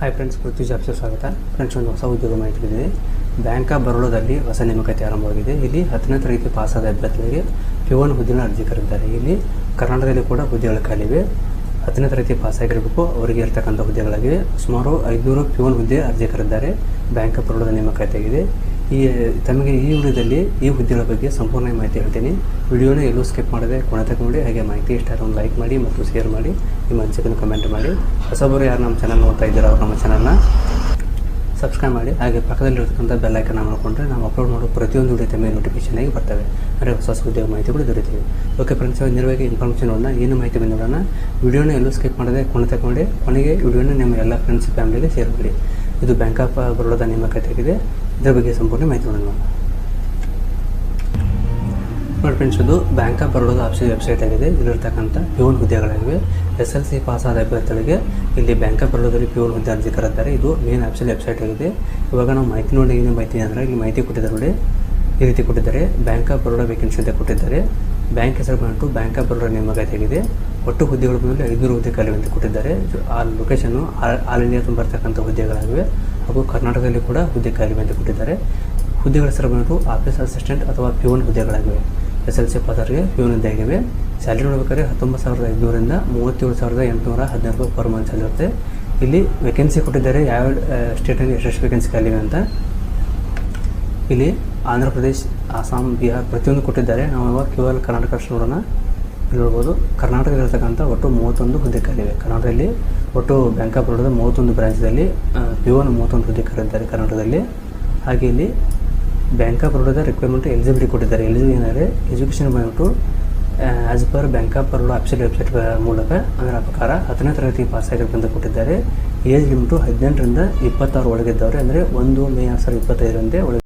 Hi friends, ಪೃಥ್ವಿ ಜಾಬ್ಸ್ಗೆ ಸ್ವಾಗತ. Friends, ಒಂದು ಹೊಸ ಉದ್ಯೋಗ ಮಾಹಿತಿ ಇದೆ. ಬ್ಯಾಂಕ್ ಆಫ್ ಬರೋಡಾದಲ್ಲಿ ಹೊಸ ನೇಮಕಾತಿ ಆರಂಭವಾಗಿದೆ. ಇಲ್ಲಿ 10ನೇ ತರಗತಿ ಪಾಸಾದ ಅಭ್ಯರ್ಥಿಗಳಿಗೆ P1 ಹುದ್ದೆನ ಅರ್ಜಿ ಕರೆದಿದ್ದಾರೆ. ಇಲ್ಲಿ ಕರ್ನಾಟಕದಲ್ಲಿ ಕೂಡ ಹುದ್ದೆಗಳು ಖಾಲಿವೆ. 10ನೇ ತರಗತಿ ಪಾಸಾಗಿರಬೇಕು ಅವರಿಗೆ ಇರ್ತಕ್ಕಂಥ ಹುದ್ದೆಗಳಾಗಿವೆ. ಸುಮಾರು 500 P1 ಹುದ್ದೆ ಅರ್ಜಿ ಕರೆದಿದ್ದಾರೆ. ಬ್ಯಾಂಕ್ ಆಫ್ ಬರೋಡಾ ನೇಮಕಾತಿಯಾಗಿದೆ. ತಮಗೆ ಈ ವಿಡಿಯೋದಲ್ಲಿ ಈ ಹುದ್ದೆಗಳ ಬಗ್ಗೆ ಸಂಪೂರ್ಣ ಮಾಹಿತಿ ಹೇಳ್ತೀನಿ. ವಿಡಿಯೋನ ಎಲ್ಲೂ ಸ್ಕಿಪ್ ಮಾಡದೆ ಕೊನೆ ತನಕ ನೋಡಿ. ಹಾಗೆ ಮಾಹಿತಿ ಇಷ್ಟ ಆದರೆ ಒಂದು ಲೈಕ್ ಮಾಡಿ ಮತ್ತು ಶೇರ್ ಮಾಡಿ, ನಿಮ್ಮ ಅನಿಸಿಕೆಯನ್ನು ಕಮೆಂಟ್ ಮಾಡಿ. ಹೊಸಬರು ಯಾರು ನಮ್ಮ ಚಾನಲ್ ನೋಡ್ತಾ ಇದ್ದೀರೋ ಅವ್ರು ನಮ್ಮ ಚಾನಲ್ನ ಸಬ್ಸ್ಕ್ರೈಬ್ ಮಾಡಿ. ಹಾಗೆ ಪಕ್ಕದಲ್ಲಿರ್ತಕ್ಕಂಥ ಬೆಲ್ ಐಕನ್ ಮಾಡಿಕೊಂಡ್ರೆ ನಾವು ಅಪ್ಲೋಡ್ ಮಾಡೋ ಪ್ರತಿಯೊಂದು ವಿಡಿಯೋ ತಮ್ಮ ನೋಟಿಫಿಕೇಶನ್ ಆಗಿ ಬರ್ತವೆ. ಅಂದರೆ ಹೊಸ ಉದ್ಯೋಗ ಮಾಹಿತಿಗಳು ದೊರೀತೀವಿ. ಓಕೆ ಫ್ರೆಂಡ್ಸ್, ನೇರವಾಗಿ ಇನ್ಫಾರ್ಮೇಷನ್ ನೋಡೋಣ. ಏನು ಮಾಹಿತಿ ಬಂದಿರೋಣ. ವಿಡಿಯೋನ ಎಲ್ಲೂ ಸ್ಕಿಪ್ ಮಾಡದೆ ಕೊನೆ ತನಕ ನೋಡಿ. ಕೊನೆಗೆ ವಿಡಿಯೋನ ನಿಮ್ಮ ಎಲ್ಲ ಫ್ರೆಂಡ್ಸ್ ಫ್ಯಾಮಿಲಿಗೆ ಶೇರ್ ಮಾಡಿ. ಇದು ಬ್ಯಾಂಕ್ ಆಫ್ ಬರೋಡಾ ನೇಮಕಾತಿಯಾಗಿದೆ. ಇದರ ಬಗ್ಗೆ ಸಂಪೂರ್ಣ ಮಾಹಿತಿ ನೋಡೋಣ. ನೋಡಿ ಫ್ರೆಂಡ್ಸ್, ಇದು ಬ್ಯಾಂಕ್ ಆಫ್ ಬರೋಡಾದ ವೆಬ್ಸೈಟ್ ಆಗಿದೆ. ಇಲ್ಲಿರ್ತಕ್ಕಂಥ P1 ಹುದ್ದೆಗಳಾಗಿವೆ. SLC ಪಾಸಾದ ಅಭ್ಯರ್ಥಿಗಳಿಗೆ ಇಲ್ಲಿ ಬ್ಯಾಂಕ್ ಆಫ್ ಬರೋಡಾದಲ್ಲಿ P1 ಹುದ್ದೆ ಅರ್ಜಿ ಕರೆದಿದ್ದಾರೆ. ಇದು ಮೇನ್ ವೆಬ್ಸೈಟ್ ಆಗಿದೆ. ಇವಾಗ ನಾವು ಮಾಹಿತಿ ನೋಡಿ. ಏನು ಮಾಹಿತಿ ಅಂದರೆ ಇಲ್ಲಿ ಮಾಹಿತಿ ಕೊಟ್ಟಿದ್ದಾರೆ ನೋಡಿ. ಈ ರೀತಿ ಕೊಟ್ಟಿದ್ದಾರೆ. ಬ್ಯಾಂಕ್ ಆಫ್ ಬರೋಡಾ ವೇಕೆನ್ಸಿ ಅಂತ ಕೊಟ್ಟಿದ್ದಾರೆ. ಬ್ಯಾಂಕ್ ಹೆಸರು ಬಂದು ಬ್ಯಾಂಕ್ ಆಫ್ ಬರೋಡಾ ನೇಮಕಾತಿಯಾಗಿದೆ. ಒಟ್ಟು ಹುದ್ದೆಗಳ ಮೇಲೆ 500 ಹುದ್ದೆ ಖಾಲಿ ಅಂತ ಕೊಟ್ಟಿದ್ದಾರೆ. ಆ ಲೊಕೇಶನ್ನು ಆಲ್ ಇಂಡಿಯಾ ಬರ್ತಕ್ಕಂಥ ಹುದ್ದೆಗಳಾಗಿವೆ. ಹಾಗೂ ಕರ್ನಾಟಕದಲ್ಲಿ ಕೂಡ ಹುದ್ದೆ ಖಾಲಿ ಅಂತ ಕೊಟ್ಟಿದ್ದಾರೆ. ಹುದ್ದೆಗಳ ಹೆಸರು ಬಂದು ಆಫೀಸ್ ಅಸಿಸ್ಟೆಂಟ್ ಅಥವಾ P1 ಹುದ್ದೆಗಳಾಗಿವೆ. SLC ಪಾಸಾದವರಿಗೆ P1 ಹುದ್ದೆ ಆಗಿವೆ. ಸ್ಯಾಲರಿ ನೋಡ್ಬೇಕಾದ್ರೆ 19,500ರಿಂದ 37,812 ಪರ್ ಮಂತ್ ಸ್ಯಾಲರಿ ಇರುತ್ತೆ. ಇಲ್ಲಿ ವೇಕೆನ್ಸಿ ಕೊಟ್ಟಿದ್ದಾರೆ. ಯಾವ ಸ್ಟೇಟಲ್ಲಿ ಎಷ್ಟು ವೇಕೆನ್ಸಿ ಖಾಲಿವೆ ಅಂತ. ಇಲ್ಲಿ ಆಂಧ್ರ ಪ್ರದೇಶ್, ಆಸಾಮ್, ಬಿಹಾರ್ ಪ್ರತಿಯೊಂದು ಕೊಟ್ಟಿದ್ದಾರೆ. ನಾವು ಇವಾಗ ಕೇವಲ ಕರ್ನಾಟಕ ಅಷ್ಟು ನೋಡೋಣ. ಇಲ್ಲಿ ನೋಡ್ಬೋದು, ಕರ್ನಾಟಕದಲ್ಲಿರ್ತಕ್ಕಂಥ ಒಟ್ಟು 31 ಹುದ್ದೆ ಖಾಲಿವೆ. ಕರ್ನಾಟಕದಲ್ಲಿ ಒಟ್ಟು ಬ್ಯಾಂಕ್ ಆಫ್ ಬರೋಡಾದ 31 ಬ್ರಾಂಚ್ದಲ್ಲಿ P1 31 ಹುದ್ದೆ ಕರೆದಿದ್ದಾರೆ ಕರ್ನಾಟಕದಲ್ಲಿ. ಹಾಗೆ ಇಲ್ಲಿ ಬ್ಯಾಂಕ್ ಆಫ್ ಬರೋಡಾದ ರಿಕ್ವೈರ್ಮೆಂಟ್ ಎಲಿಜಿಬಿಲಿಟಿ ಕೊಟ್ಟಿದ್ದಾರೆ. ಎಲಿಜಿಬಿಲಿಟಿ ಏನಂದರೆ ಎಜುಕೇಷನ್ ಬಂದ್ಬಿಟ್ಟು as per bank of Baroda official website ಮೂಲಕ ಅದರ ಪ್ರಕಾರ 10ನೇ ತರಗತಿ ಪಾಸಾಗಿರಬೇಕಂತ ಕೊಟ್ಟಿದ್ದಾರೆ. ಏಜ್ ಲಿಮಿಟು 18ರಿಂದ 26 ಒಳಗಿದ್ದವರು, ಅಂದರೆ 1 ಮೇ 2025